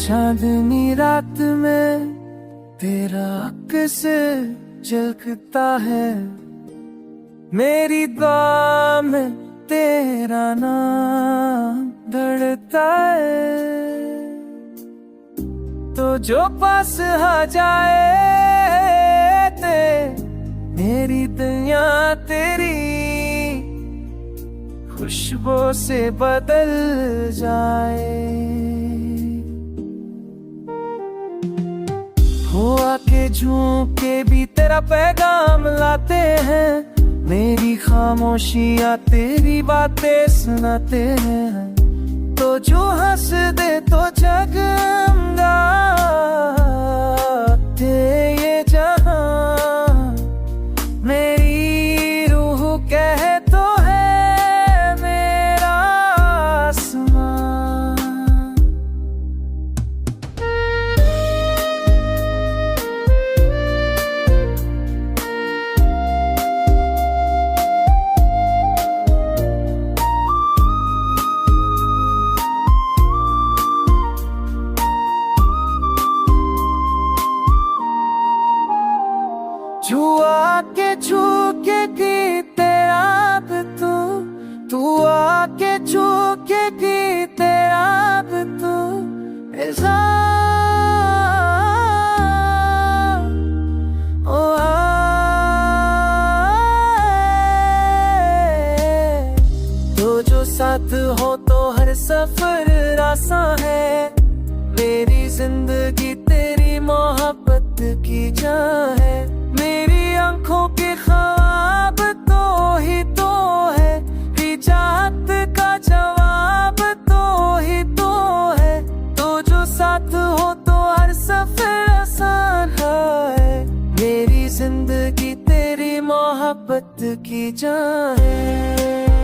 चांदनी रात में तेरा कैसे झलकता है, मेरी दुआ में तेरा नाम धड़कता है। तो जो पास आ जाए ते मेरी दुनिया तेरी खुशबू से बदल जाए। हो आके झूके भी तेरा पैगाम लाते हैं, मेरी खामोशियाँ तेरी बातें सुनाते हैं। तो जो हंस दे तो जगमगाते ये जहां, मेरी रूह कह तो है मेरा आसमां। छुआ के छू के की तेरा तू आके छू के की तेरा तू ऐसा ओ तो जो साथ हो तो हर सफर आसान है, मेरी जिंदगी तेरी मोहब्बत की जान है। मेरी आंखों के ख्वाब तो ही तो है, चाहत का जवाब तो ही तो है। तो जो साथ हो तो हर सफर आसान है, मेरी जिंदगी तेरी मोहब्बत की जान है।